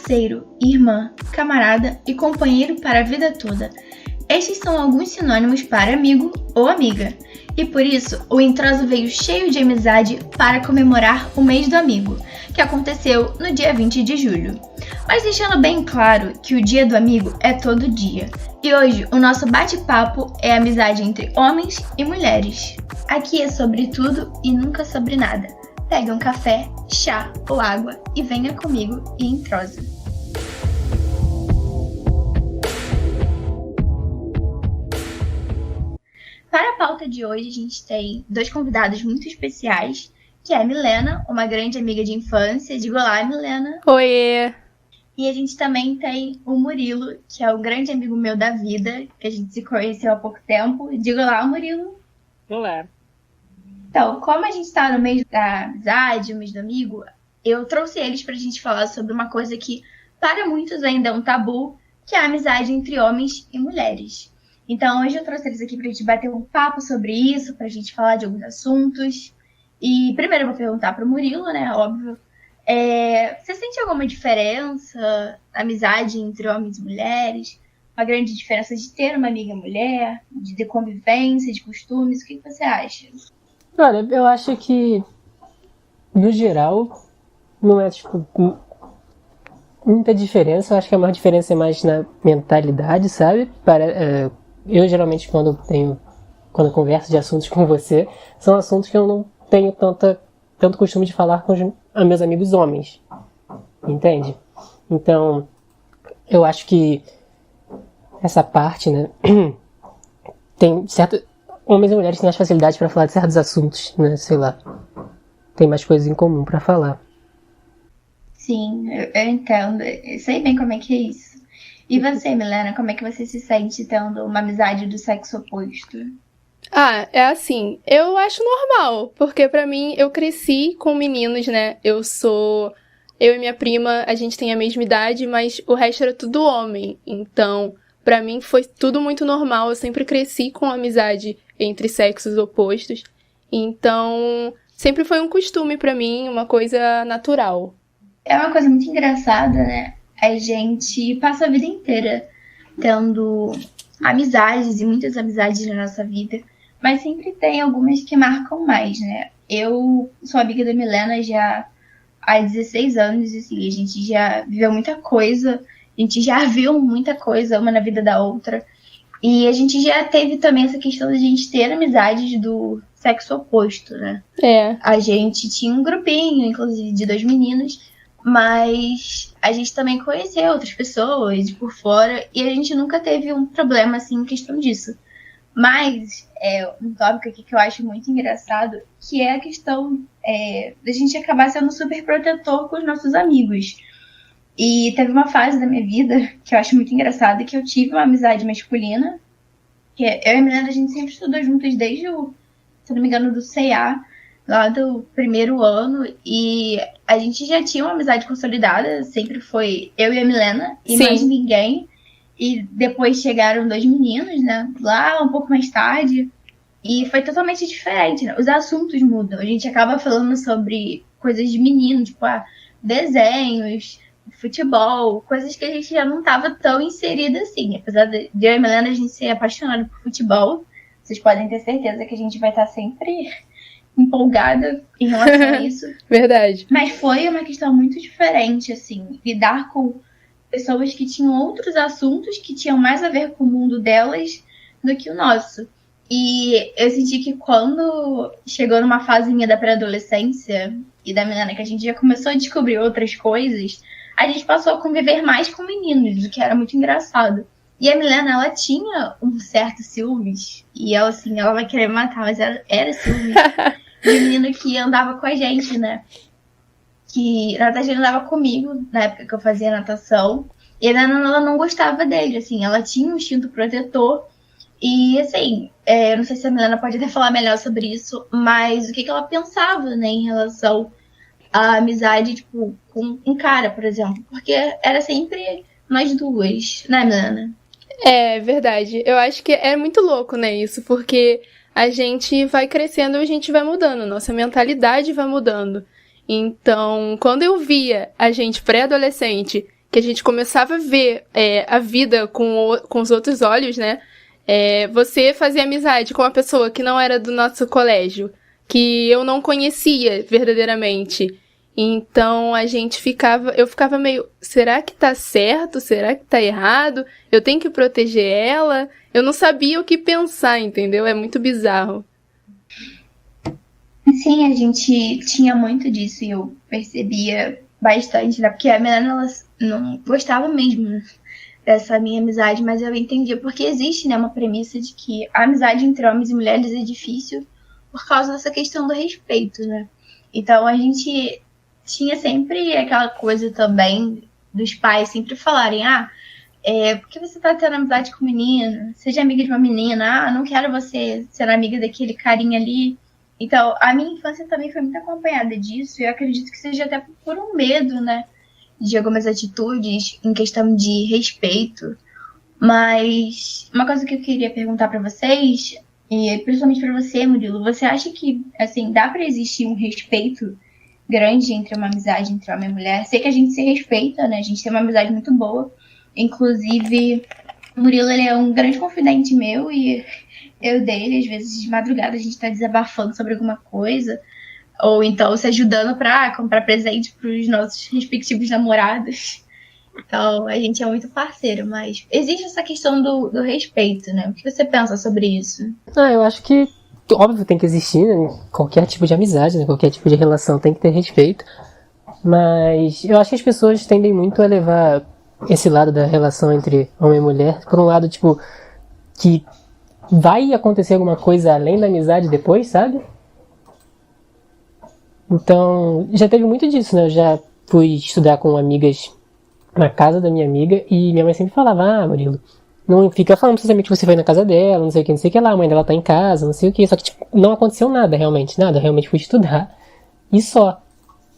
parceiro, irmã, camarada e companheiro para a vida toda. Estes são alguns sinônimos para amigo ou amiga. E por isso, o Entrosa veio cheio de amizade para comemorar o mês do amigo, que aconteceu no dia 20 de julho. Mas deixando bem claro que o dia do amigo é todo dia. E hoje o nosso bate-papo é a amizade entre homens e mulheres. Aqui é sobre tudo e nunca sobre nada. Pegue um café, chá ou água e venha comigo e entrosa. Para a pauta de hoje, a gente tem dois convidados muito especiais, que é a Milena, uma grande amiga de infância. Diga olá, Milena. Oiê! E a gente também tem o Murilo, que é um grande amigo meu da vida, que a gente se conheceu há pouco tempo. Diga olá, Murilo. Olá. Então, como a gente está no mês da amizade, o mês do amigo, eu trouxe eles para a gente falar sobre uma coisa que para muitos ainda é um tabu, que é a amizade entre homens e mulheres. Então, hoje eu trouxe eles aqui pra gente bater um papo sobre isso, pra gente falar de alguns assuntos. E primeiro eu vou perguntar pro Murilo, né, óbvio. Você sente alguma diferença, amizade entre homens e mulheres? Uma grande diferença de ter uma amiga mulher, de ter convivência, de costumes? O que você acha? Olha, eu acho que, no geral, não é, muita diferença. Eu acho que a maior diferença é mais na mentalidade, sabe? Eu geralmente quando eu converso de assuntos com você, são assuntos que eu não tenho tanto costume de falar com os meus amigos homens, entende? Então, eu acho que essa parte, né, tem homens e mulheres têm mais facilidade para falar de certos assuntos, né, sei lá, tem mais coisas em comum para falar. Sim, eu entendo, eu sei bem como é que é isso. E você, Milena, como é que você se sente tendo uma amizade do sexo oposto? É assim, eu acho normal, porque pra mim, eu cresci com meninos, né? Eu e minha prima, a gente tem a mesma idade, mas o resto era tudo homem. Então, pra mim foi tudo muito normal, eu sempre cresci com amizade entre sexos opostos. Então, sempre foi um costume pra mim, uma coisa natural. É uma coisa muito engraçada, né? A gente passa a vida inteira tendo amizades e muitas amizades na nossa vida, mas sempre tem algumas que marcam mais, né? Eu sou amiga da Milena já há 16 anos, assim, a gente já viveu muita coisa, a gente já viu muita coisa uma na vida da outra, e a gente já teve também essa questão de a gente ter amizades do sexo oposto, né? A gente tinha um grupinho, inclusive, de 2 meninos, mas a gente também conheceu outras pessoas de por fora e a gente nunca teve um problema assim em questão disso. Mas um tópico aqui que eu acho muito engraçado, que é a questão da gente acabar sendo super protetor com os nossos amigos. E teve uma fase da minha vida que eu acho muito engraçada, que eu tive uma amizade masculina, que eu e a Milena, a gente sempre estudou juntas desde se não me engano, do C&A, lá do primeiro ano, e a gente já tinha uma amizade consolidada, sempre foi eu e a Milena, e Sim. mais ninguém, e depois chegaram 2 meninos, né, lá um pouco mais tarde, e foi totalmente diferente, né, os assuntos mudam, a gente acaba falando sobre coisas de menino, tipo, desenhos, futebol, coisas que a gente já não estava tão inserida assim, apesar de eu e a Milena, a gente ser apaixonada por futebol, vocês podem ter certeza que a gente vai estar sempre empolgada em relação a isso. Verdade. Mas foi uma questão muito diferente, assim, lidar com pessoas que tinham outros assuntos que tinham mais a ver com o mundo delas do que o nosso. E eu senti que quando chegou numa fazinha da pré-adolescência e da menina que a gente já começou a descobrir outras coisas, a gente passou a conviver mais com meninos, o que era muito engraçado. E a Milena, ela tinha um certo ciúmes, e ela, assim, ela vai querer me matar, mas era ciúmes de um menino que andava com a gente, né? Que, na verdade, ele andava comigo, na época que eu fazia natação, e ela não gostava dele, assim, ela tinha um instinto protetor, e, assim, eu não sei se a Milena pode até falar melhor sobre isso, mas o que ela pensava, né, em relação à amizade, tipo, com um cara, por exemplo, porque era sempre nós duas, né, Milena? É verdade. Eu acho que é muito louco, né, isso, porque a gente vai crescendo e a gente vai mudando, nossa mentalidade vai mudando. Então, quando eu via a gente pré-adolescente que a gente começava a ver a vida com os outros olhos, né? Você fazia amizade com uma pessoa que não era do nosso colégio, que eu não conhecia verdadeiramente. Então eu ficava meio, será que tá certo? Será que tá errado? Eu tenho que proteger ela? Eu não sabia o que pensar, entendeu? É muito bizarro. Sim, a gente tinha muito disso e eu percebia bastante, né? Porque a Milena, ela não gostava mesmo dessa minha amizade, mas eu entendia porque existe, né, uma premissa de que a amizade entre homens e mulheres é difícil por causa dessa questão do respeito, né? Então a gente tinha sempre aquela coisa também dos pais sempre falarem, por que você tá tendo amizade com o menino? Seja amiga de uma menina, não quero você ser amiga daquele carinha ali. Então, a minha infância também foi muito acompanhada disso, e eu acredito que seja até por um medo, né, de algumas atitudes em questão de respeito. Mas uma coisa que eu queria perguntar pra vocês, e principalmente pra você, Murilo, você acha que, assim, dá pra existir um respeito grande entre uma amizade entre homem e mulher? Sei que a gente se respeita, né, a gente tem uma amizade muito boa, inclusive o Murilo, ele é um grande confidente meu e eu dele, às vezes de madrugada a gente tá desabafando sobre alguma coisa, ou então se ajudando pra comprar presente pros nossos respectivos namorados. Então a gente é muito parceiro, mas existe essa questão do respeito, né? O que você pensa sobre isso? Eu acho que, óbvio, tem que existir, né? Qualquer tipo de amizade, né? Qualquer tipo de relação tem que ter respeito, mas eu acho que as pessoas tendem muito a levar esse lado da relação entre homem e mulher por um lado, tipo, que vai acontecer alguma coisa além da amizade depois, sabe? Então, já teve muito disso, né? Eu já fui estudar com amigas na casa da minha amiga e minha mãe sempre falava, Murilo, não fica falando precisamente que você foi na casa dela, não sei o que lá, a mãe dela tá em casa, não sei o que. Só que, tipo, não aconteceu nada, realmente, nada. Eu realmente fui estudar e só.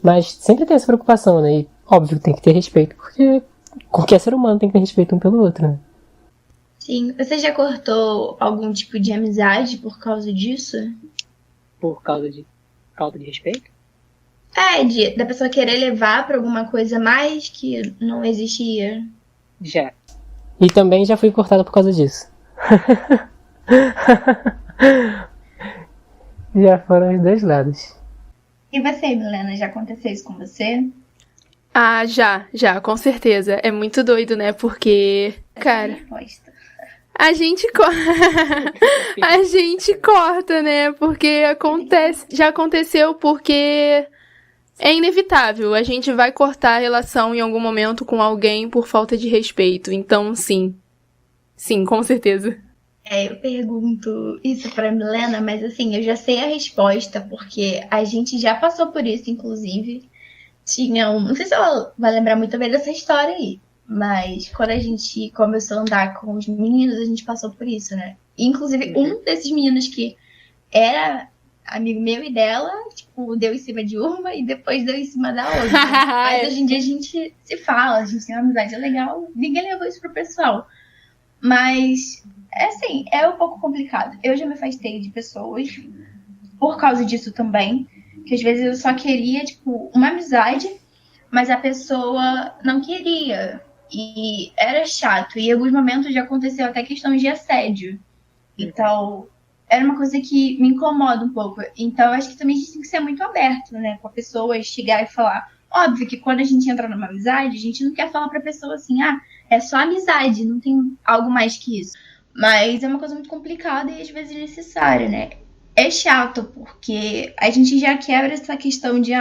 Mas sempre tem essa preocupação, né? E, óbvio, tem que ter respeito, porque qualquer ser humano tem que ter respeito um pelo outro, né? Sim. Você já cortou algum tipo de amizade por causa disso? Por causa de falta de respeito? Da pessoa querer levar pra alguma coisa mais que não existia. Já. E também já fui cortada por causa disso. Já foram os dois lados. E você, Milena, já aconteceu isso com você? Já, com certeza. É muito doido, né? Porque, cara, a gente a gente corta, né? Porque já aconteceu porque é inevitável. A gente vai cortar a relação em algum momento com alguém por falta de respeito. Então, sim. Sim, com certeza. Eu pergunto isso pra Milena, mas assim, eu já sei a resposta, porque a gente já passou por isso, inclusive. Não sei se ela vai lembrar muito bem dessa história aí, mas quando a gente começou a andar com os meninos, a gente passou por isso, né? Inclusive, um desses meninos que era amigo meu e dela, tipo, deu em cima de uma e depois deu em cima da outra. Mas hoje em dia a gente se fala, a gente tem uma amizade legal, ninguém levou isso pro pessoal. Mas, assim, é um pouco complicado. Eu já me afastei de pessoas por causa disso também. Que às vezes eu só queria, tipo, uma amizade, mas a pessoa não queria. E era chato. E em alguns momentos já aconteceu até questões de assédio. Então, era uma coisa que me incomoda um pouco. Então, eu acho que também a gente tem que ser muito aberto, né? Com a pessoa chegar e falar. Óbvio que quando a gente entra numa amizade, a gente não quer falar pra pessoa assim, é só amizade, não tem algo mais que isso. Mas é uma coisa muito complicada e às vezes necessária, né? É chato, porque a gente já quebra essa questão de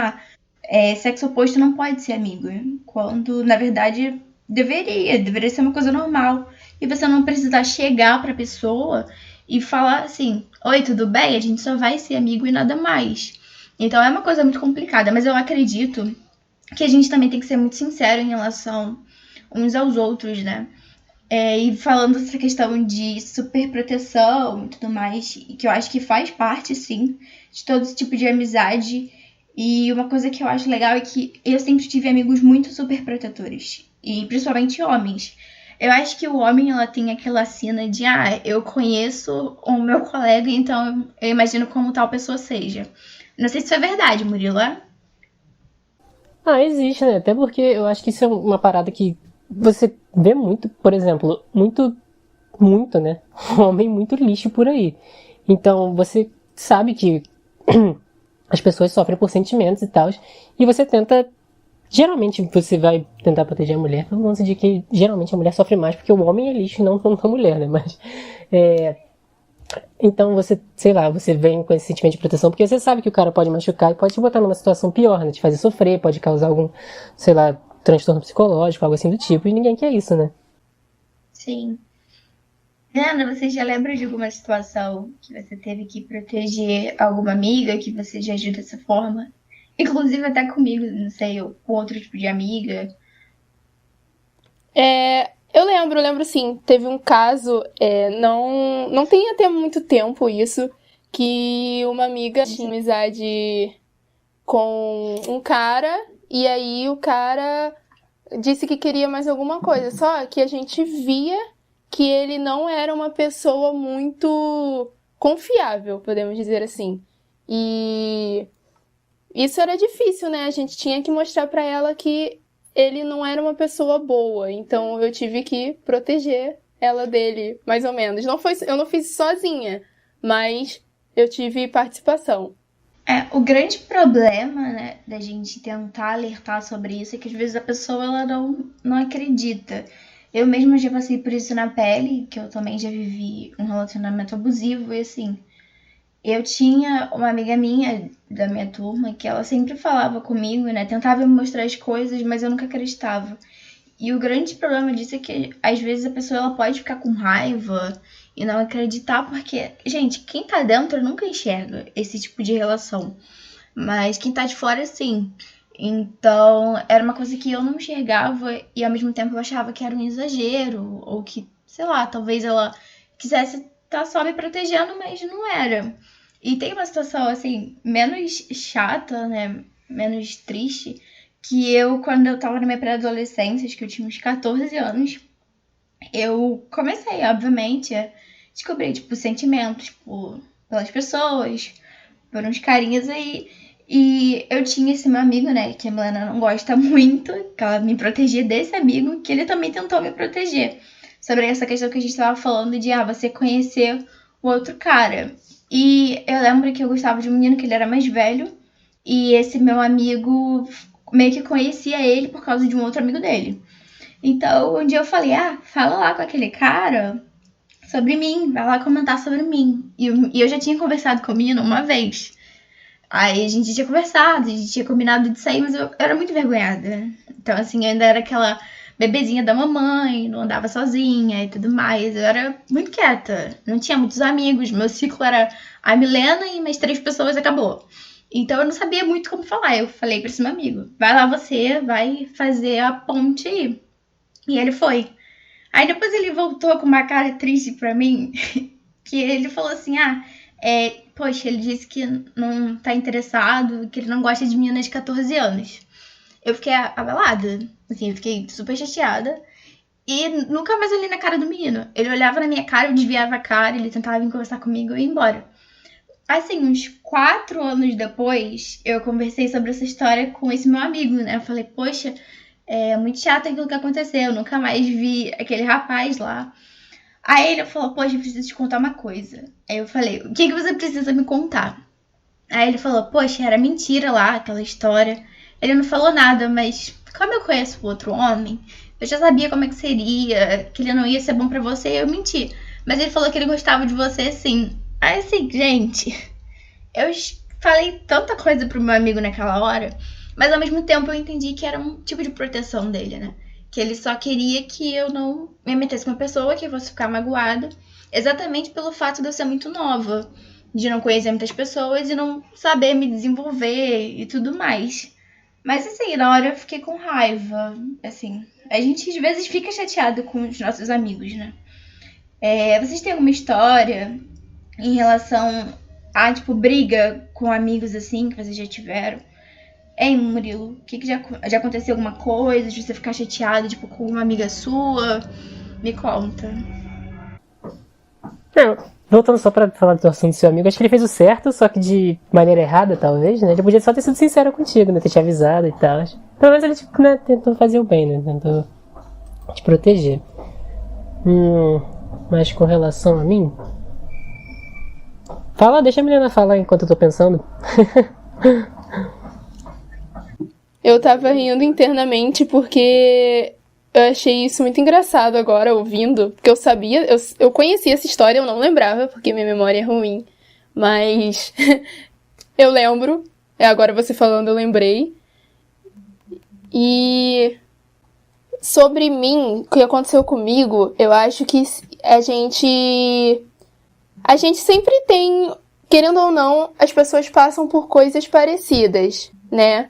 sexo oposto não pode ser amigo. Quando, na verdade, deveria ser uma coisa normal. E você não precisa chegar pra pessoa e falar assim, oi, tudo bem? A gente só vai ser amigo e nada mais. Então é uma coisa muito complicada, mas eu acredito que a gente também tem que ser muito sincero em relação uns aos outros, né? E falando dessa questão de superproteção e tudo mais, que eu acho que faz parte, sim, de todo esse tipo de amizade. E uma coisa que eu acho legal é que eu sempre tive amigos muito superprotetores, e principalmente homens. Eu acho que o homem, ela tem aquela cena de, eu conheço o meu colega, então eu imagino como tal pessoa seja. Não sei se isso é verdade, Murilo. Existe, né? Até porque eu acho que isso é uma parada que você vê muito, por exemplo, muito, né? Homem muito lixo por aí. Então, você sabe que as pessoas sofrem por sentimentos e tal, e você tenta... Geralmente você vai tentar proteger a mulher pelo lance de que geralmente a mulher sofre mais porque o homem é lixo e não a mulher, né? Mas, então você, sei lá, você vem com esse sentimento de proteção porque você sabe que o cara pode machucar e pode te botar numa situação pior, né? Te fazer sofrer, pode causar algum, sei lá, transtorno psicológico, algo assim do tipo, e ninguém quer isso, né? Sim. Ana, você já lembra de alguma situação que você teve que proteger alguma amiga, que você já agiu dessa forma? Inclusive até comigo, não sei, ou com outro tipo de amiga. Eu lembro sim. Teve um caso, não tem até muito tempo isso, que uma amiga tinha amizade com um cara, e aí o cara disse que queria mais alguma coisa. Só que a gente via que ele não era uma pessoa muito confiável, podemos dizer assim. E isso era difícil, né? A gente tinha que mostrar pra ela que ele não era uma pessoa boa. Então eu tive que proteger ela dele, mais ou menos. Eu não fiz sozinha, mas eu tive participação. O grande problema, né, da gente tentar alertar sobre isso é que às vezes a pessoa ela não acredita. Eu mesma já passei por isso na pele, que eu também já vivi um relacionamento abusivo e assim. Eu tinha uma amiga minha da minha turma que ela sempre falava comigo, né? Tentava me mostrar as coisas, mas eu nunca acreditava. E o grande problema disso é que às vezes a pessoa ela pode ficar com raiva e não acreditar, porque, gente, quem tá dentro nunca enxerga esse tipo de relação. Mas quem tá de fora, sim. Então, era uma coisa que eu não enxergava e ao mesmo tempo eu achava que era um exagero, ou que, sei lá, talvez ela quisesse estar só me protegendo, mas não era. E tem uma situação, assim, menos chata, né, menos triste, que quando eu tava na minha pré-adolescência, acho que eu tinha uns 14 anos, eu comecei, obviamente, a descobrir, tipo, sentimentos pelas pessoas, por uns carinhos aí. E eu tinha esse meu amigo, né, que a Milena não gosta muito, que ela me protegia desse amigo, que ele também tentou me proteger. Sobre essa questão que a gente tava falando de, você conhecer o outro cara. E eu lembro que eu gostava de um menino que ele era mais velho, e esse meu amigo meio que conhecia ele por causa de um outro amigo dele. Então, um dia eu falei, fala lá com aquele cara sobre mim, vai lá comentar sobre mim. E eu já tinha conversado com o menino uma vez. Aí a gente tinha conversado, a gente tinha combinado de sair, mas eu era muito vergonhada. Então, assim, eu ainda era aquela bebezinha da mamãe, não andava sozinha e tudo mais. Eu era muito quieta, não tinha muitos amigos, meu ciclo era a Milena e mais 3 pessoas, acabou. Então eu não sabia muito como falar. Eu falei pra esse meu amigo, vai lá você, vai fazer a ponte aí. E ele foi. Aí depois ele voltou com uma cara triste pra mim, que ele falou assim, poxa, ele disse que não tá interessado, que ele não gosta de meninas de 14 anos. Eu fiquei abalada, assim, eu fiquei super chateada. E nunca mais olhei na cara do menino. Ele olhava na minha cara, eu desviava a cara, ele tentava vir conversar comigo e eu ia embora. Assim, uns 4 anos depois, eu conversei sobre essa história com esse meu amigo, né? Eu falei, poxa, é muito chato aquilo que aconteceu, eu nunca mais vi aquele rapaz lá. Aí ele falou, poxa, eu preciso te contar uma coisa. Aí eu falei, o que você precisa me contar? Aí ele falou, poxa, era mentira lá, aquela história. Ele não falou nada, mas como eu conheço o outro homem, eu já sabia como é que seria, que ele não ia ser bom pra você, e eu menti. Mas ele falou que ele gostava de você, sim. Aí assim, gente, eu falei tanta coisa pro meu amigo naquela hora, mas ao mesmo tempo eu entendi que era um tipo de proteção dele, né? Que ele só queria que eu não me metesse com uma pessoa que fosse ficar magoada, exatamente pelo fato de eu ser muito nova, de não conhecer muitas pessoas e não saber me desenvolver e tudo mais. Mas assim, na hora eu fiquei com raiva, assim. A gente às vezes fica chateado com os nossos amigos, né? Vocês têm alguma história em relação a, tipo, briga com amigos assim, que vocês já tiveram? Hein, Murilo? Que já aconteceu alguma coisa de você ficar chateado, tipo, com uma amiga sua? Me conta. Voltando só pra falar do assunto do seu amigo, acho que ele fez o certo, só que de maneira errada, talvez, né? Ele podia só ter sido sincero contigo, né? Ter te avisado e tal. Pelo menos ele, tipo, né, tentou fazer o bem, né? Tentou te proteger. Mas com relação a mim... Fala, deixa a menina falar enquanto eu tô pensando. Eu tava rindo internamente porque eu achei isso muito engraçado agora, ouvindo. Porque eu sabia, eu conhecia essa história, eu não lembrava, porque minha memória é ruim. Mas eu lembro. Agora você falando, eu lembrei. E sobre mim, o que aconteceu comigo, eu acho que a gente sempre tem, querendo ou não, as pessoas passam por coisas parecidas, né?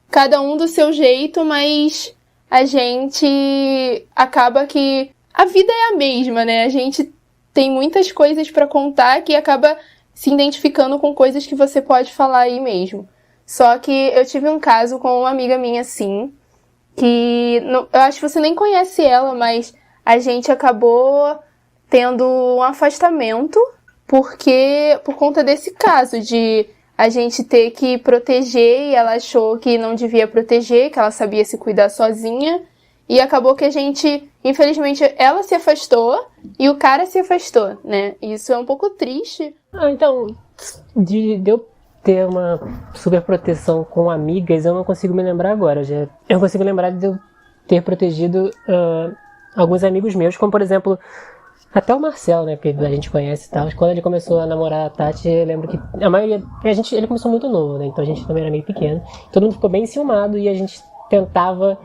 Cada um do seu jeito, mas a gente acaba que a vida é a mesma, né? A gente tem muitas coisas pra contar que acaba se identificando com coisas que você pode falar aí mesmo. Só que eu tive um caso com uma amiga minha, assim, que eu acho que você nem conhece ela, mas a gente acabou tendo um afastamento por conta desse caso de a gente ter que proteger e ela achou que não devia proteger, que ela sabia se cuidar sozinha. E acabou que a gente, infelizmente, ela se afastou e o cara se afastou, né? Isso é um pouco triste. Então, de eu ter uma super proteção com amigas, eu não consigo me lembrar agora. Eu consigo lembrar de eu ter protegido alguns amigos meus, como por exemplo, até o Marcelo, né, que a gente conhece e tal. Quando ele começou a namorar a Tati, eu lembro que a maioria... ele começou muito novo, né, então a gente também era meio pequeno. Todo mundo ficou bem enciumado e a gente tentava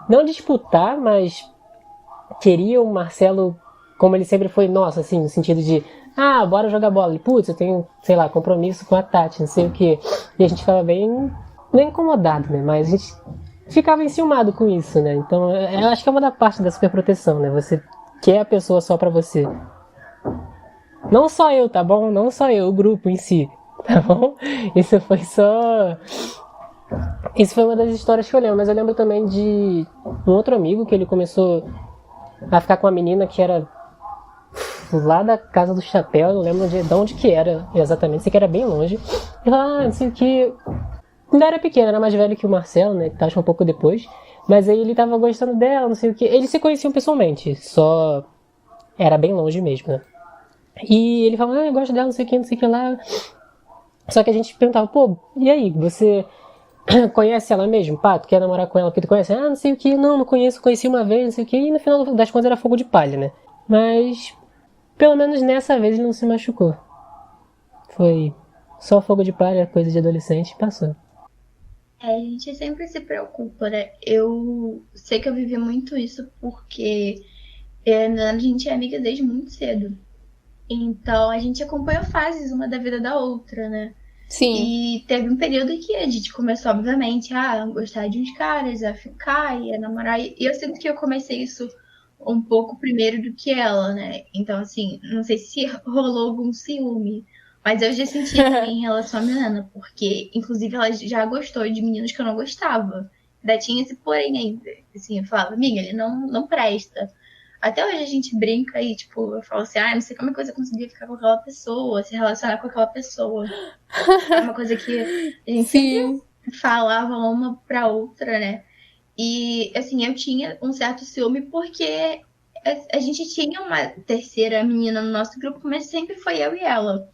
não disputar, mas queria o Marcelo como ele sempre foi nosso, assim, no sentido de bora jogar bola. E, putz, eu tenho, sei lá, compromisso com a Tati, não sei o quê. E a gente ficava bem incomodado, né, mas a gente ficava enciumado com isso, né. Então, eu acho que é uma da parte da superproteção, né, você quer a pessoa só pra você. Não só eu, tá bom? Não só eu, o grupo em si, tá bom? Isso foi uma das histórias que eu lembro, mas eu lembro também de um outro amigo que ele começou a ficar com uma menina que era lá da Casa do Chapéu, eu não lembro de onde que era exatamente, sei que era bem longe. E lá, não sei o que... Ainda era pequeno, era mais velho que o Marcelo, né, acho que um pouco depois. Mas aí ele tava gostando dela, não sei o que. Eles se conheciam pessoalmente, só era bem longe mesmo, né? E ele falava, eu gosto dela, não sei o que lá. Só que a gente perguntava, pô, e aí, você conhece ela mesmo? Pá, tu quer namorar com ela porque tu conhece? Não sei o que, não conheço, conheci uma vez, não sei o que. E no final das contas era fogo de palha, né? Mas, pelo menos nessa vez ele não se machucou. Foi só fogo de palha, coisa de adolescente, e passou. A gente sempre se preocupa, né? Eu sei que eu vivi muito isso porque a gente é amiga desde muito cedo. Então a gente acompanhou fases uma da vida da outra, né? Sim. E teve um período que a gente começou, obviamente, a gostar de uns caras, a ficar e a namorar. E eu sinto que eu comecei isso um pouco primeiro do que ela, né? Então, assim, não sei se rolou algum ciúme. Mas eu já senti em relação à Milena, porque, inclusive, ela já gostou de meninos que eu não gostava. Ainda tinha esse porém ainda. Assim, eu falava, amiga, ele não presta. Até hoje a gente brinca e, tipo, eu falo assim, não sei como é que você conseguia ficar com aquela pessoa, se relacionar com aquela pessoa. É uma coisa que a gente sempre falava uma pra outra, né? E, assim, eu tinha um certo ciúme porque a gente tinha uma terceira menina no nosso grupo, mas sempre foi eu e ela.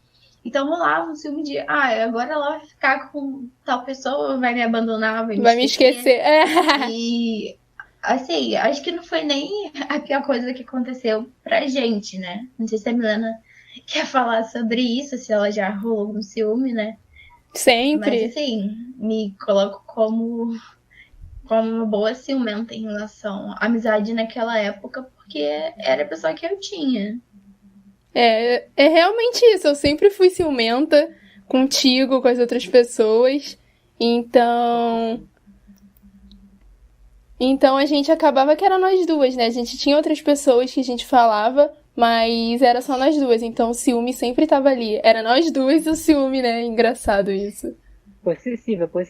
Então rolava um ciúme de, agora ela vai ficar com tal pessoa, vai me abandonar, vai me esquecer. E, assim, acho que não foi nem a pior coisa que aconteceu pra gente, né? Não sei se a Milena quer falar sobre isso, se ela já rolou um ciúme, né? Sempre. Mas, assim, me coloco como uma boa ciumenta em relação à amizade naquela época, porque era a pessoa que eu tinha. É realmente isso. Eu sempre fui ciumenta contigo, com as outras pessoas. Então a gente acabava que era nós duas, né? A gente tinha outras pessoas que a gente falava, mas era só nós duas. Então o ciúme sempre tava ali. Era nós duas e o ciúme, né? Engraçado isso. Possessiva. Não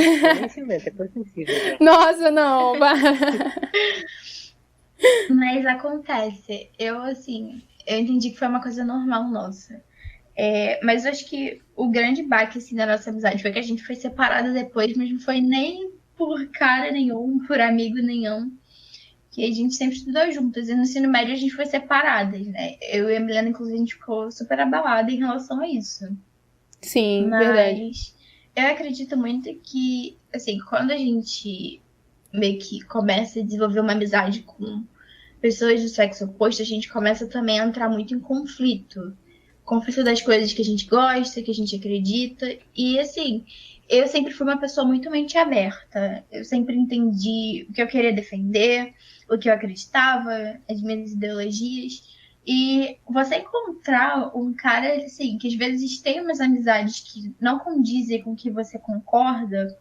é nem ciumenta, é possessiva. Nossa, não. Mas acontece. Eu entendi que foi uma coisa normal nossa. Mas eu acho que o grande baque, assim, da nossa amizade foi que a gente foi separada depois, mas não foi nem por cara nenhum, por amigo nenhum. porque a gente sempre estudou juntas, e no ensino médio a gente foi separadas, né? Eu e a Milena, inclusive, a gente ficou super abalada em relação a isso. Sim, verdade. Mas eu acredito muito que, assim, quando a gente meio que começa a desenvolver uma amizade com pessoas do sexo oposto, a gente começa também a entrar muito em conflito. Conflito das coisas que a gente gosta, que a gente acredita. E, assim, eu sempre fui uma pessoa muito mente aberta. Eu sempre entendi o que eu queria defender, o que eu acreditava, as minhas ideologias. E você encontrar um cara, assim, que às vezes tem umas amizades que não condizem com o que você concorda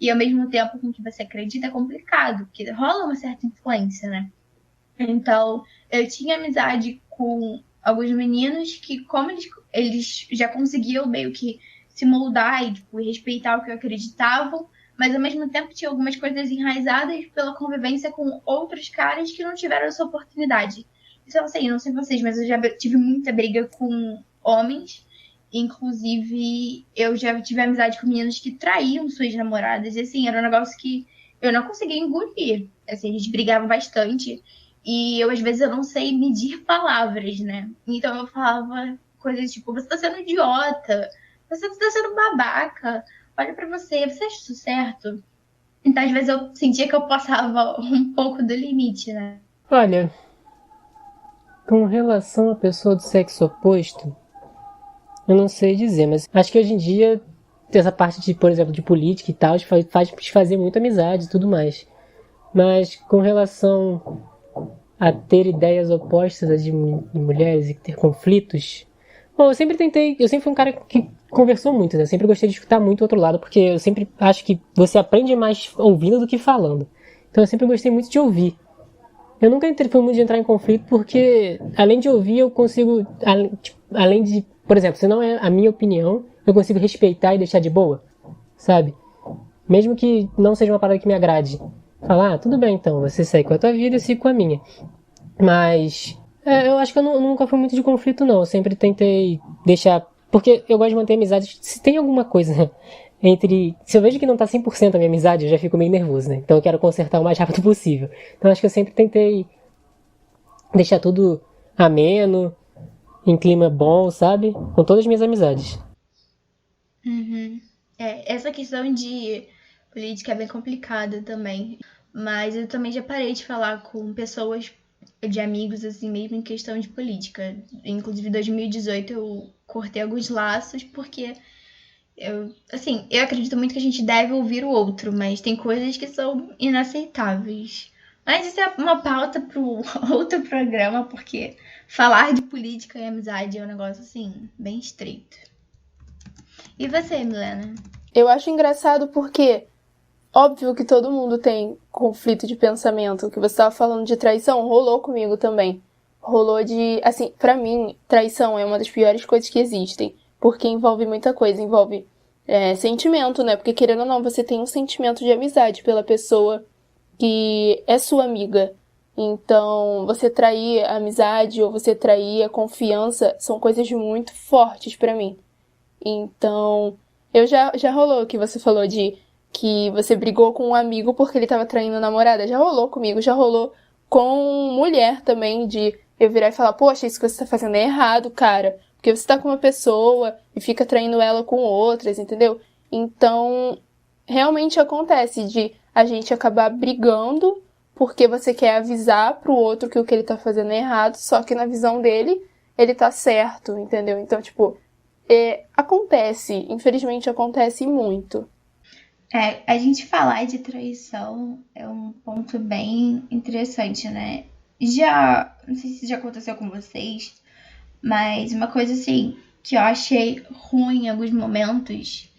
e ao mesmo tempo com o que você acredita é complicado, porque rola uma certa influência, né? Então, eu tinha amizade com alguns meninos que, como eles já conseguiam meio que se moldar e tipo, respeitar o que eu acreditava, mas ao mesmo tempo tinha algumas coisas enraizadas pela convivência com outros caras que não tiveram essa oportunidade. Então, assim, não sei vocês, mas eu já tive muita briga com homens. Inclusive, eu já tive amizade com meninos que traíam suas namoradas. E, assim, era um negócio que eu não conseguia engolir. Assim, a gente brigava bastante. E eu, às vezes, eu não sei medir palavras, né? Então eu falava coisas tipo, você tá sendo idiota, você tá sendo babaca, olha pra você, você acha isso certo? Então, às vezes, eu sentia que eu passava um pouco do limite, né? Olha, com relação à pessoa do sexo oposto, eu não sei dizer, mas acho que hoje em dia, essa parte de, por exemplo, de política e tal, faz fazer muita amizade e tudo mais. Mas com relação a ter ideias opostas de mulheres e ter conflitos, bom, eu sempre fui um cara que conversou muito, né? Eu sempre gostei de escutar muito o outro lado, porque eu sempre acho que você aprende mais ouvindo do que falando. Então eu sempre gostei muito de ouvir. Eu nunca fui muito de entrar em conflito porque, além de ouvir, eu consigo, além de, por exemplo, se não é a minha opinião, eu consigo respeitar e deixar de boa, sabe? Mesmo que não seja uma parada que me agrade. Falar, tudo bem então, você segue com a tua vida e eu sigo com a minha. Mas, eu acho que eu nunca fui muito de conflito não, eu sempre tentei deixar, porque eu gosto de manter amizade, se tem alguma coisa se eu vejo que não tá 100% a minha amizade, eu já fico meio nervoso, né? Então eu quero consertar o mais rápido possível. Então acho que eu sempre tentei deixar tudo ameno, em clima bom, sabe? Com todas as minhas amizades. Uhum. Essa questão de política é bem complicada também. Mas eu também já parei de falar com pessoas de amigos, assim, mesmo em questão de política. Inclusive, em 2018 eu cortei alguns laços porque eu acredito muito que a gente deve ouvir o outro, mas tem coisas que são inaceitáveis. Mas isso é uma pauta para outro programa, porque falar de política e amizade é um negócio, assim, bem estreito. E você, Milena? Eu acho engraçado porque, óbvio que todo mundo tem conflito de pensamento. O que você estava falando de traição rolou comigo também. Rolou de, assim, pra mim, traição é uma das piores coisas que existem. Porque envolve muita coisa, envolve sentimento, né? Porque querendo ou não, você tem um sentimento de amizade pela pessoa que é sua amiga. Então, você trair a amizade ou você trair a confiança são coisas muito fortes pra mim. Então, já rolou que você falou de que você brigou com um amigo porque ele tava traindo a namorada. Já rolou comigo, já rolou com mulher também, de eu virar e falar, poxa, isso que você tá fazendo é errado, cara. Porque você tá com uma pessoa e fica traindo ela com outras, entendeu? Então, realmente acontece de a gente acabar brigando porque você quer avisar pro outro que o que ele tá fazendo é errado, só que na visão dele, ele tá certo, entendeu? Então, tipo, acontece, infelizmente acontece muito. A gente falar de traição é um ponto bem interessante, né? Não sei se já aconteceu com vocês, mas uma coisa assim que eu achei ruim em alguns momentos,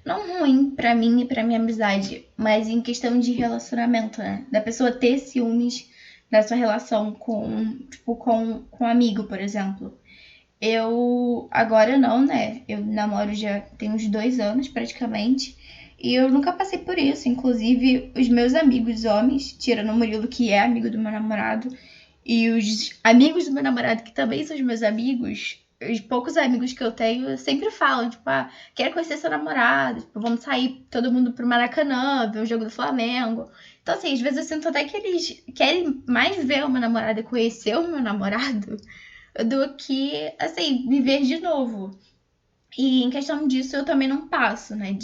não ruim pra mim e pra minha amizade, mas em questão de relacionamento, né? Da pessoa ter ciúmes da sua relação com um amigo, por exemplo. Eu agora não, né? Eu namoro já tem uns 2 anos praticamente. E eu nunca passei por isso. Inclusive, os meus amigos homens, tirando o Murilo, que é amigo do meu namorado, e os amigos do meu namorado, que também são os meus amigos, os poucos amigos que eu tenho, sempre falam, tipo, quero conhecer seu namorado, tipo, vamos sair todo mundo pro Maracanã, ver o jogo do Flamengo. Então, assim, às vezes eu sinto até que eles querem mais ver o meu namorado e conhecer o meu namorado do que, assim, me ver de novo. E em questão disso, eu também não passo, né?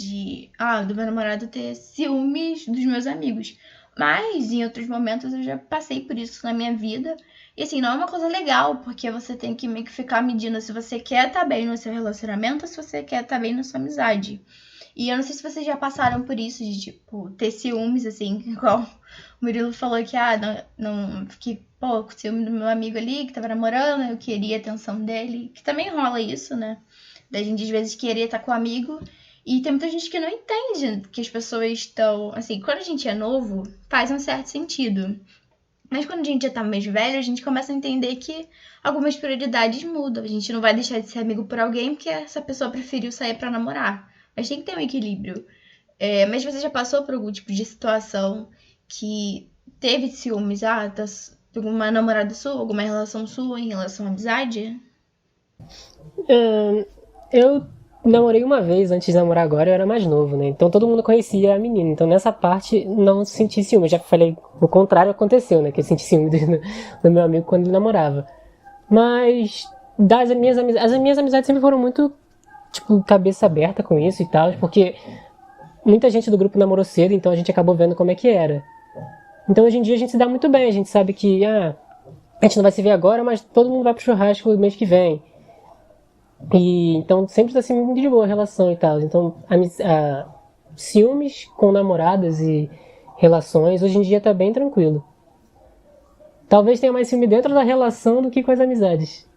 Do meu namorado ter ciúmes dos meus amigos. Mas em outros momentos eu já passei por isso na minha vida. E assim, não é uma coisa legal, porque você tem que meio que ficar medindo se você quer estar bem no seu relacionamento ou se você quer estar bem na sua amizade. E eu não sei se vocês já passaram por isso, de, tipo, ter ciúmes, assim, igual o Murilo falou que, não fiquei, com ciúme do meu amigo ali, que tava namorando, eu queria a atenção dele, que também rola isso, né? Da gente, às vezes, querer estar com o amigo. E tem muita gente que não entende que as pessoas estão... Assim, quando a gente é novo, faz um certo sentido. Mas quando a gente já tá mais velho, a gente começa a entender que algumas prioridades mudam. A gente não vai deixar de ser amigo por alguém porque essa pessoa preferiu sair pra namorar. Mas tem que ter um equilíbrio. Mas você já passou por algum tipo de situação que teve ciúmes, de alguma namorada sua, alguma relação sua em relação à amizade? Eu namorei uma vez antes de namorar agora, eu era mais novo, né? Então todo mundo conhecia a menina. Então nessa parte não senti ciúme. Eu já falei, o contrário aconteceu, né? Que eu senti ciúme do meu amigo quando ele namorava. Mas as minhas amizades sempre foram muito, tipo, cabeça aberta com isso e tal. Porque muita gente do grupo namorou cedo, então a gente acabou vendo como é que era. Então hoje em dia a gente se dá muito bem. A gente sabe que, a gente não vai se ver agora, mas todo mundo vai pro churrasco no mês que vem. E então sempre tá assim muito de boa a relação e tal. Então ciúmes com namoradas e relações hoje em dia tá bem tranquilo. Talvez tenha mais ciúme dentro da relação do que com as amizades.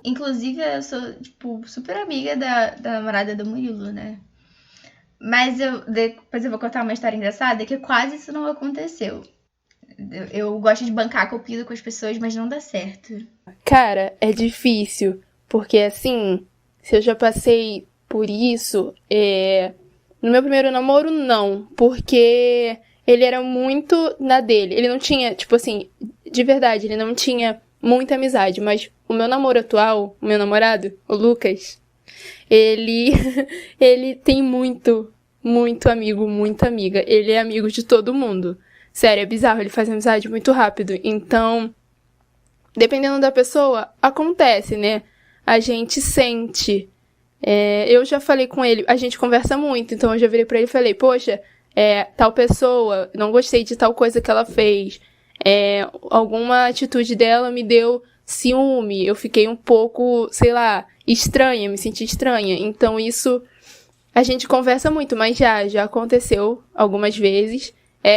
Inclusive, eu sou, tipo, super amiga da namorada do Murilo, né? Mas depois eu vou contar uma história engraçada que quase isso não aconteceu. Eu gosto de bancar cupido com as pessoas, mas não dá certo. Cara, é difícil, porque assim, se eu já passei por isso, no meu primeiro namoro, não, porque ele era muito na dele. Ele não tinha, tipo assim, de verdade, ele não tinha muita amizade, mas o meu namoro atual, o meu namorado, o Lucas, ele, ele tem muito amigo, muita amiga. Ele é amigo de todo mundo. Sério, é bizarro, ele faz amizade muito rápido. Então, dependendo da pessoa, acontece, né? A gente sente. Eu já falei com ele, a gente conversa muito, então eu já virei pra ele e falei, poxa, tal pessoa, não gostei de tal coisa que ela fez. Alguma atitude dela me deu ciúme, eu fiquei um pouco, sei lá, estranha, me senti estranha. Então isso, a gente conversa muito, mas já aconteceu algumas vezes.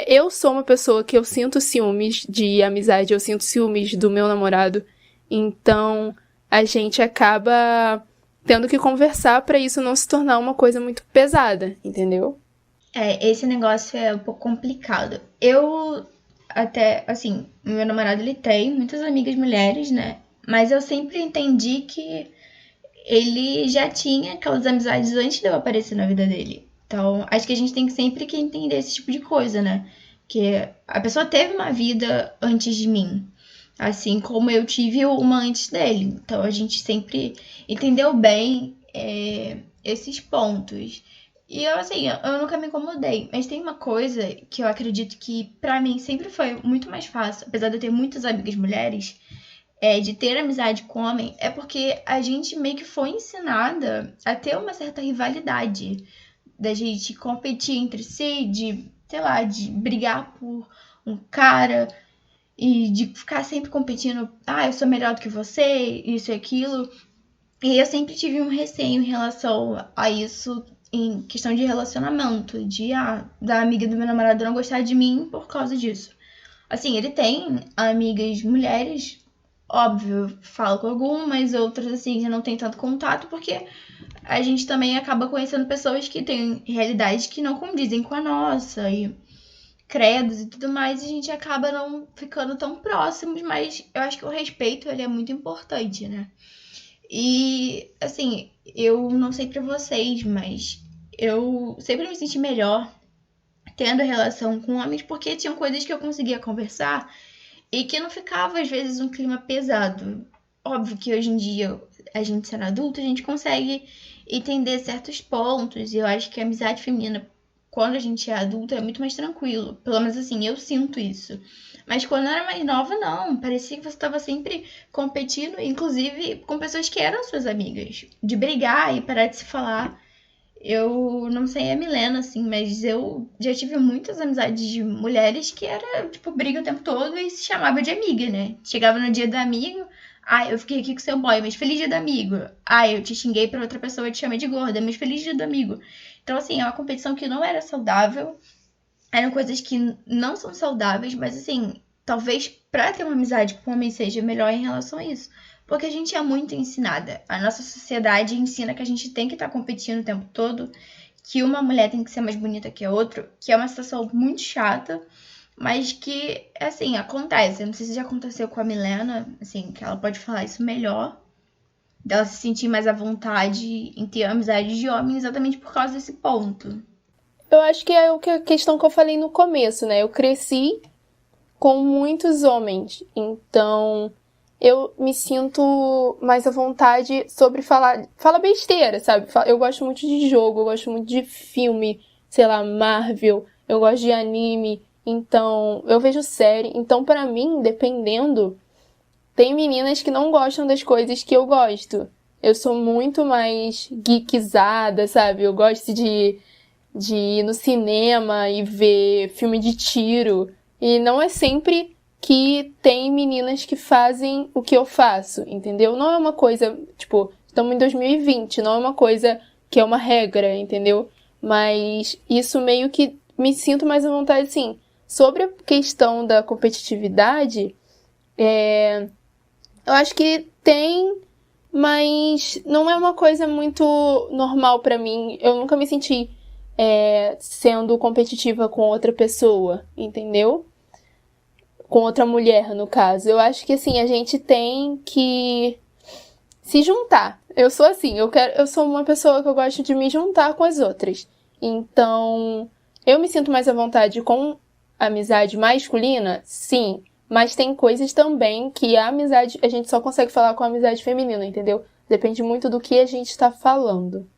Eu sou uma pessoa que eu sinto ciúmes de amizade, eu sinto ciúmes do meu namorado. Então, a gente acaba tendo que conversar pra isso não se tornar uma coisa muito pesada, entendeu? Esse negócio é um pouco complicado. Eu até, assim, meu namorado, ele tem muitas amigas mulheres, né? Mas eu sempre entendi que ele já tinha aquelas amizades antes de eu aparecer na vida dele. Então, acho que a gente tem sempre que entender esse tipo de coisa, né? Que a pessoa teve uma vida antes de mim, assim como eu tive uma antes dele. Então, a gente sempre entendeu bem esses pontos. E eu, assim, eu nunca me incomodei. Mas tem uma coisa que eu acredito que, pra mim, sempre foi muito mais fácil, apesar de eu ter muitas amigas mulheres, de ter amizade com homem, é porque a gente meio que foi ensinada a ter uma certa rivalidade, da gente competir entre si, de, sei lá, de brigar por um cara e de ficar sempre competindo, eu sou melhor do que você, isso e aquilo. E eu sempre tive um receio em relação a isso em questão de relacionamento, da amiga do meu namorado não gostar de mim por causa disso. Assim, ele tem amigas mulheres, óbvio, falo com algumas, outras, assim, já não tem tanto contato, porque a gente também acaba conhecendo pessoas que têm realidades que não condizem com a nossa, e credos e tudo mais, e a gente acaba não ficando tão próximos, mas eu acho que o respeito, ele é muito importante, né? E, assim, eu não sei pra vocês, mas eu sempre me senti melhor tendo relação com homens, porque tinham coisas que eu conseguia conversar e que não ficava, às vezes, um clima pesado. Óbvio que hoje em dia, a gente sendo adulto, a gente consegue entender certos pontos. E eu acho que a amizade feminina, quando a gente é adulto, é muito mais tranquilo. Pelo menos assim, eu sinto isso. Mas quando eu era mais nova, não. Parecia que você estava sempre competindo, inclusive com pessoas que eram suas amigas. De brigar e parar de se falar. Eu não sei a Milena, assim, mas eu já tive muitas amizades de mulheres que era, tipo, briga o tempo todo e se chamava de amiga, né? Chegava no dia do amigo, eu fiquei aqui com seu boy, mas feliz dia do amigo. Eu te xinguei pra outra pessoa e te chamei de gorda, mas feliz dia do amigo. Então, assim, é uma competição que não era saudável. Eram coisas que não são saudáveis, mas, assim, talvez pra ter uma amizade com um homem seja melhor em relação a isso. Porque a gente é muito ensinada. A nossa sociedade ensina que a gente tem que estar competindo o tempo todo, que uma mulher tem que ser mais bonita que a outra, que é uma situação muito chata, mas que, assim, acontece. Eu não sei se já aconteceu com a Milena, assim, que ela pode falar isso melhor, dela se sentir mais à vontade em ter amizade de homem exatamente por causa desse ponto. Eu acho que é a questão que eu falei no começo, né? Eu cresci com muitos homens, então eu me sinto mais à vontade sobre falar besteira, sabe? Eu gosto muito de jogo, eu gosto muito de filme, sei lá, Marvel, eu gosto de anime, então eu vejo série. Então, pra mim, dependendo, tem meninas que não gostam das coisas que eu gosto. Eu sou muito mais geekizada, sabe? Eu gosto de ir no cinema e ver filme de tiro. E não é sempre que tem meninas que fazem o que eu faço, entendeu? Não é uma coisa, tipo, estamos em 2020, não é uma coisa que é uma regra, entendeu? Mas isso meio que me sinto mais à vontade, assim. Sobre a questão da competitividade, eu acho que tem, mas não é uma coisa muito normal pra mim. Eu nunca me senti sendo competitiva com outra pessoa, entendeu? Com outra mulher, no caso. Eu acho que, assim, a gente tem que se juntar. Eu sou assim, eu sou uma pessoa que eu gosto de me juntar com as outras. Então, eu me sinto mais à vontade com a amizade masculina? Sim. Mas tem coisas também que a amizade, a gente só consegue falar com a amizade feminina, entendeu? Depende muito do que a gente tá falando.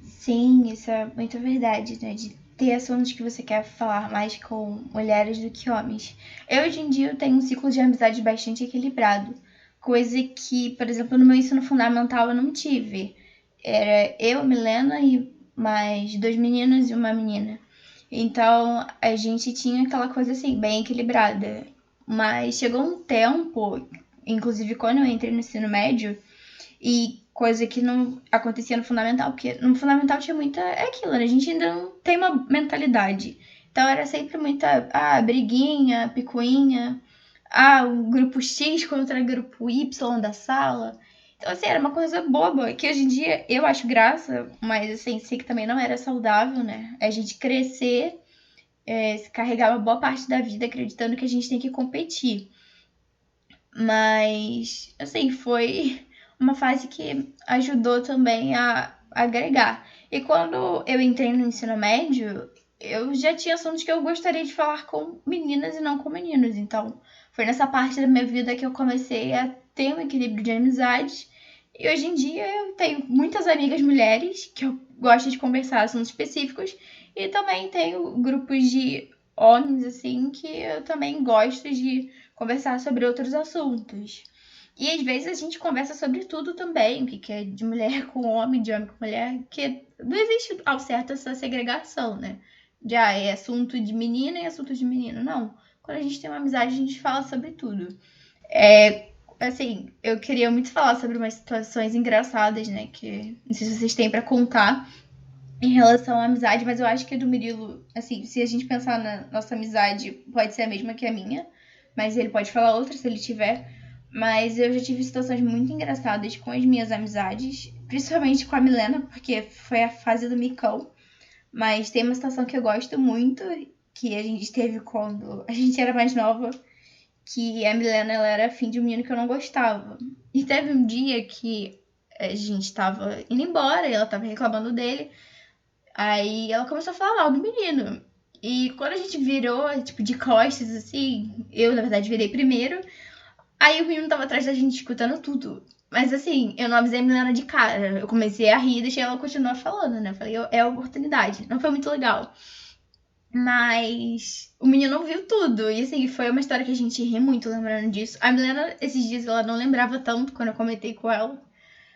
Sim, isso é muito verdade, né? De ter assuntos que você quer falar mais com mulheres do que homens. Eu, hoje em dia, tenho um ciclo de amizade bastante equilibrado. Coisa que, por exemplo, no meu ensino fundamental eu não tive. Era eu, Milena e mais 2 meninos e uma menina. Então, a gente tinha aquela coisa assim, bem equilibrada. Mas chegou um tempo, inclusive quando eu entrei no ensino médio, e coisa que não acontecia no fundamental, porque no fundamental tinha muita. É aquilo, né? A gente ainda não tem uma mentalidade. Então era sempre muita briguinha, picuinha, o grupo X contra o grupo Y da sala. Então, assim, era uma coisa boba, que hoje em dia eu acho graça, mas assim, sei que também não era saudável, né? A gente crescer, se carregar uma boa parte da vida acreditando que a gente tem que competir. Mas, assim, foi uma fase que ajudou também a agregar. E quando eu entrei no ensino médio, eu já tinha assuntos que eu gostaria de falar com meninas e não com meninos. Então, foi nessa parte da minha vida que eu comecei a ter um equilíbrio de amizades. E hoje em dia eu tenho muitas amigas mulheres que eu gosto de conversar assuntos específicos. E também tenho grupos de homens, assim, que eu também gosto de conversar sobre outros assuntos. E às vezes a gente conversa sobre tudo também, o que é de mulher com homem, de homem com mulher, que não existe ao certo essa segregação, né? Já é assunto de menina e assunto de menino. Não. Quando a gente tem uma amizade, a gente fala sobre tudo. Assim, eu queria muito falar sobre umas situações engraçadas, né? Que não sei se vocês têm pra contar em relação à amizade, mas eu acho que a do Murilo, assim, se a gente pensar na nossa amizade, pode ser a mesma que a minha, mas ele pode falar outra se ele tiver. Mas eu já tive situações muito engraçadas com as minhas amizades, principalmente com a Milena, porque foi a fase do micão. Mas tem uma situação que eu gosto muito, que a gente teve quando a gente era mais nova, que a Milena, ela era afim de um menino que eu não gostava. E teve um dia que a gente tava indo embora e ela tava reclamando dele. Aí ela começou a falar mal do menino. E quando a gente virou, tipo, de costas, assim, eu, na verdade, virei primeiro. Aí o menino tava atrás da gente escutando tudo. Mas assim, eu não avisei a Milena de cara. Eu comecei a rir e deixei ela continuar falando, né? Eu falei, é a oportunidade. Não foi muito legal. Mas o menino viu tudo. E assim, foi uma história que a gente ri muito lembrando disso. A Milena, esses dias, ela não lembrava tanto quando eu comentei com ela.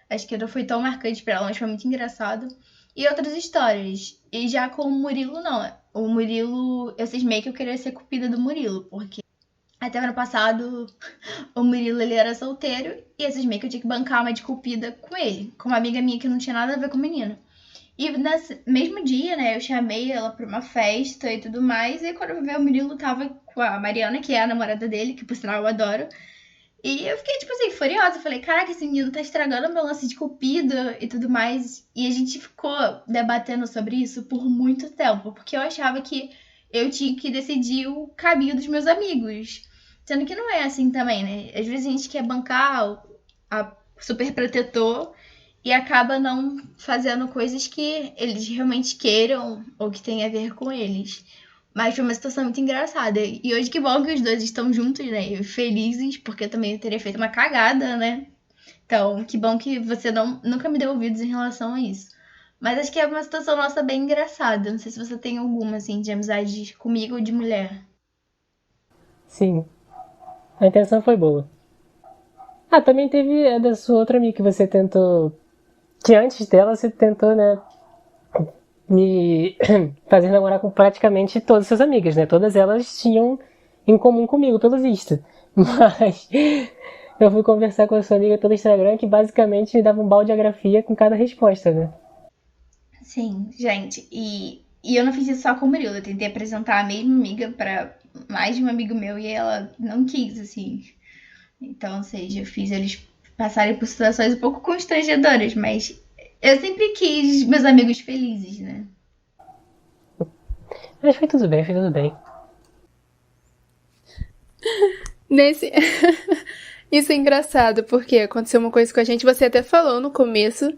Acho que não foi tão marcante pra ela, mas foi muito engraçado. E outras histórias. E já com o Murilo, não. O Murilo, eu cismei que eu queria ser cupida do Murilo, porque até ano passado o Murilo ele era solteiro e eu cismei que eu tinha que bancar uma de cupida com ele, com uma amiga minha que não tinha nada a ver com o menino. E nesse mesmo dia, né, eu chamei ela pra uma festa e tudo mais, e quando eu vi o Murilo tava com a Mariana, que é a namorada dele, que por sinal eu adoro. E eu fiquei, tipo assim, furiosa. Falei, caraca, esse menino tá estragando meu lance de cupido e tudo mais. E a gente ficou debatendo sobre isso por muito tempo, porque eu achava que eu tinha que decidir o caminho dos meus amigos. Sendo que não é assim também, né? Às vezes a gente quer bancar a super protetor e acaba não fazendo coisas que eles realmente queiram ou que tem a ver com eles. Mas foi uma situação muito engraçada. E hoje que bom que os dois estão juntos, né? E felizes, porque eu também teria feito uma cagada, né? Então, que bom que você nunca me deu ouvidos em relação a isso. Mas acho que é uma situação nossa bem engraçada. Não sei se você tem alguma, assim, de amizade comigo ou de mulher. Sim, a intenção foi boa. Ah, também teve a da sua outra amiga que você tentou... Que antes dela você tentou, né, me fazer namorar com praticamente todas as suas amigas, né? Todas elas tinham em comum comigo, pelo visto. Mas eu fui conversar com a sua amiga pelo Instagram que basicamente me dava um balde de grafia com cada resposta, né? Sim, gente. E eu não fiz isso só com o Murilo. Eu tentei apresentar a mesma amiga pra mais de um amigo meu e ela não quis, assim. Então, ou seja, eu fiz eles passarem por situações um pouco constrangedoras, mas eu sempre quis meus amigos felizes, né? Mas foi tudo bem, foi tudo bem. Nesse. Isso é engraçado, porque aconteceu uma coisa com a gente, você até falou no começo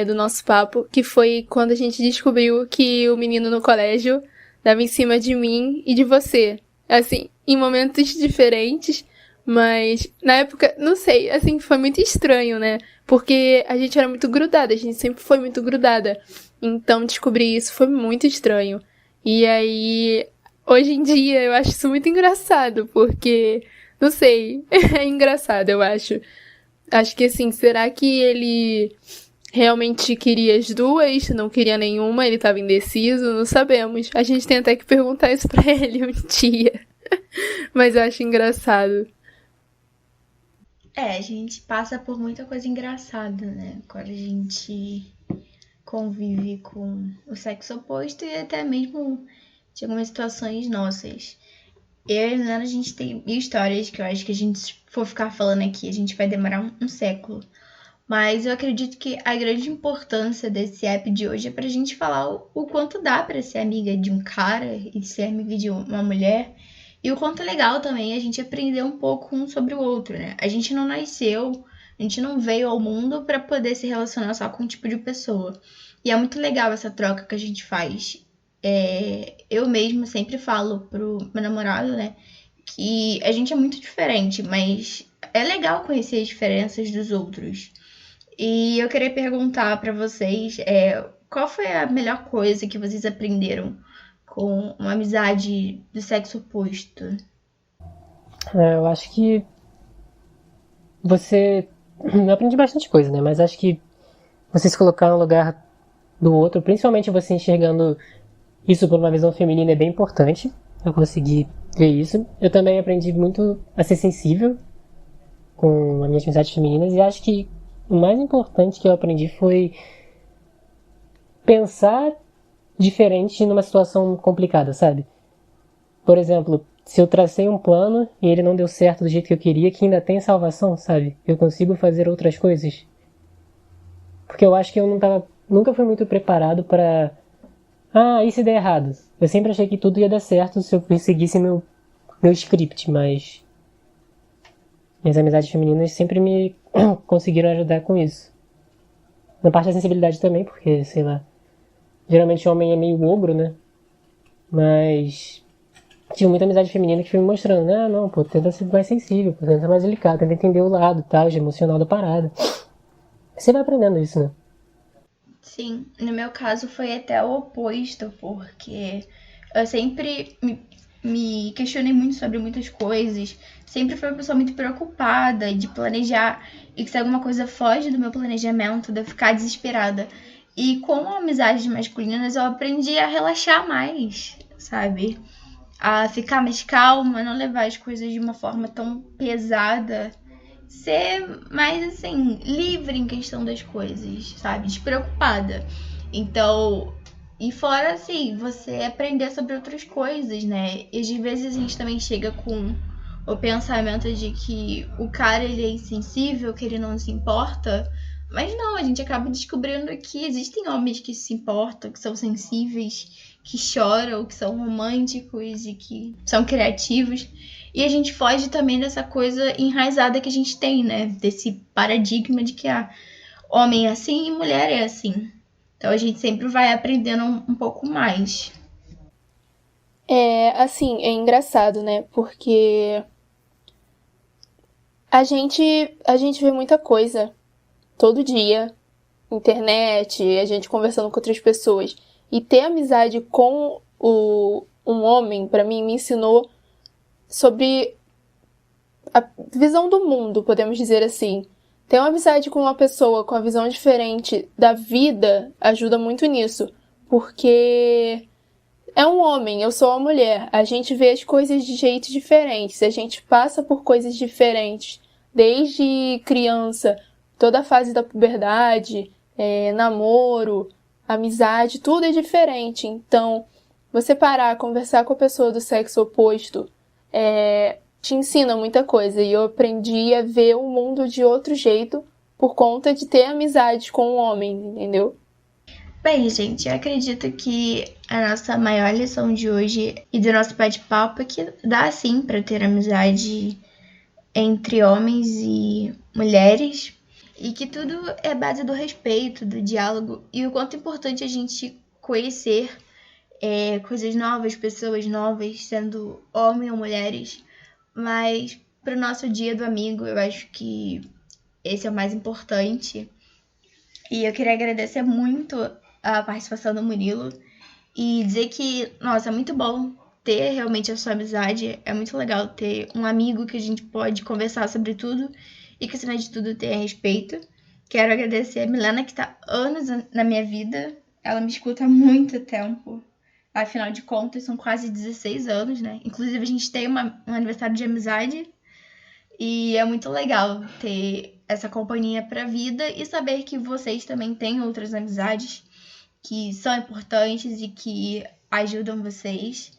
do nosso papo, que foi quando a gente descobriu que o menino no colégio dava em cima de mim e de você. Assim, em momentos diferentes, mas na época, não sei, assim, foi muito estranho, né? Porque a gente era muito grudada, a gente sempre foi muito grudada. Então descobrir isso foi muito estranho. E aí, hoje em dia, eu acho isso muito engraçado, porque, não sei, é engraçado, eu acho. Acho que assim, será que ele realmente queria as duas, não queria nenhuma, ele tava indeciso, não sabemos. A gente tem até que perguntar isso pra ele um dia. Mas eu acho engraçado. É, a gente passa por muita coisa engraçada, né? Quando a gente convive com o sexo oposto e até mesmo de algumas situações nossas. Eu e a Helena, a gente tem mil histórias que eu acho que a gente, se for ficar falando aqui, a gente vai demorar um século. Mas eu acredito que a grande importância desse app de hoje é pra gente falar o quanto dá pra ser amiga de um cara e ser amiga de uma mulher. E o quanto é legal também a gente aprender um pouco um sobre o outro, né? A gente não nasceu, a gente não veio ao mundo pra poder se relacionar só com um tipo de pessoa. E é muito legal essa troca que a gente faz. Eu mesmo sempre falo pro meu namorado, né? Que a gente é muito diferente, mas é legal conhecer as diferenças dos outros. E eu queria perguntar pra vocês, qual foi a melhor coisa que vocês aprenderam com uma amizade do sexo oposto? Eu acho que você... Eu aprendi bastante coisa, né? Mas acho que você se colocar no lugar do outro, principalmente você enxergando isso por uma visão feminina, é bem importante. Eu consegui ver isso. Eu também aprendi muito a ser sensível com as minhas amizades femininas. E acho que o mais importante que eu aprendi foi pensar diferente numa situação complicada, sabe? Por exemplo, se eu tracei um plano e ele não deu certo do jeito que eu queria, que ainda tem salvação, sabe? Eu consigo fazer outras coisas. Porque eu acho que eu nunca fui muito preparado pra... Ah, e se der errado? Eu sempre achei que tudo ia dar certo se eu seguisse meu script, mas... Minhas amizades femininas sempre me conseguiram ajudar com isso. Na parte da sensibilidade também, porque, sei lá... Geralmente o homem é meio ogro, né? Mas... Tive muita amizade feminina que foi me mostrando, né? Não, pô, tenta ser mais sensível, tenta ser mais delicado, tenta entender o lado, tal, de emocional da parada. Você vai aprendendo isso, né? Sim, no meu caso foi até o oposto, porque Eu sempre me questionei muito sobre muitas coisas. Sempre fui uma pessoa muito preocupada de planejar. E que se alguma coisa foge do meu planejamento, de eu ficar desesperada. E com amizades masculinas, eu aprendi a relaxar mais, sabe? A ficar mais calma, não levar as coisas de uma forma tão pesada. Ser mais, assim, livre em questão das coisas, sabe? Despreocupada. Então, e fora, assim, você aprender sobre outras coisas, né? E às vezes a gente também chega com o pensamento de que o cara, ele é insensível, que ele não se importa. Mas não, a gente acaba descobrindo que existem homens que se importam, que são sensíveis, que choram, que são românticos e que são criativos. E a gente foge também dessa coisa enraizada que a gente tem, né? Desse paradigma de que homem é assim e mulher é assim. Então a gente sempre vai aprendendo um pouco mais. Assim, é engraçado, né? Porque a gente vê muita coisa todo dia, internet, a gente conversando com outras pessoas. E ter amizade com um homem, pra mim, me ensinou sobre a visão do mundo, podemos dizer assim. Ter uma amizade com uma pessoa com a visão diferente da vida ajuda muito nisso. Porque é um homem, eu sou uma mulher. A gente vê as coisas de jeitos diferentes. A gente passa por coisas diferentes. Desde criança, toda a fase da puberdade, namoro, amizade, tudo é diferente. Então, você parar, conversar com a pessoa do sexo oposto, te ensina muita coisa. E eu aprendi a ver o mundo de outro jeito por conta de ter amizade com um homem, entendeu? Bem, gente, eu acredito que a nossa maior lição de hoje e do nosso bate-papo é que dá sim para ter amizade entre homens e mulheres e que tudo é base do respeito, do diálogo e o quanto é importante a gente conhecer coisas novas, pessoas novas, sendo homens ou mulheres, mas para o nosso dia do amigo eu acho que esse é o mais importante. E eu queria agradecer muito a participação do Murilo e dizer que, nossa, é muito bom ter realmente a sua amizade. É muito legal ter um amigo que a gente pode conversar sobre tudo e que, acima de tudo, tenha respeito. Quero agradecer a Milena, que está anos na minha vida. Ela me escuta há muito tempo. Afinal de contas, são quase 16 anos, né? Inclusive, a gente tem um aniversário de amizade. E é muito legal ter essa companhia pra vida e saber que vocês também têm outras amizades que são importantes e que ajudam vocês.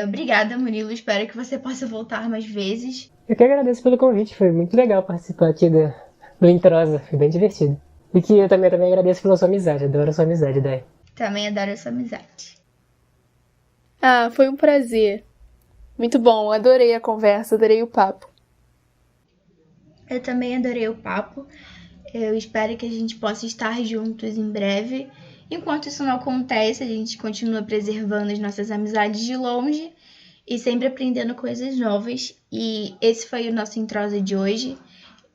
Obrigada, Murilo. Espero que você possa voltar mais vezes. Eu que agradeço pelo convite, foi muito legal participar aqui do Introsa, foi bem divertido. E que eu também agradeço pela sua amizade, adoro a sua amizade, Dai. Também adoro a sua amizade. Foi um prazer. Muito bom, adorei a conversa, adorei o papo. Eu também adorei o papo. Eu espero que a gente possa estar juntos em breve. Enquanto isso não acontece, a gente continua preservando as nossas amizades de longe e sempre aprendendo coisas novas. E esse foi o nosso Introsa de hoje.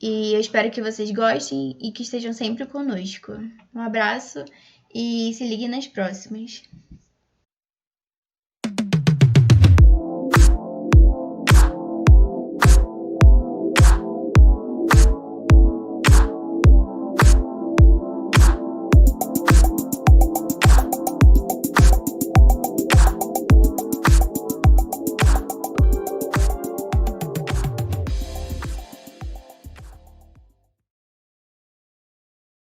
E eu espero que vocês gostem e que estejam sempre conosco. Um abraço e se liguem nas próximas.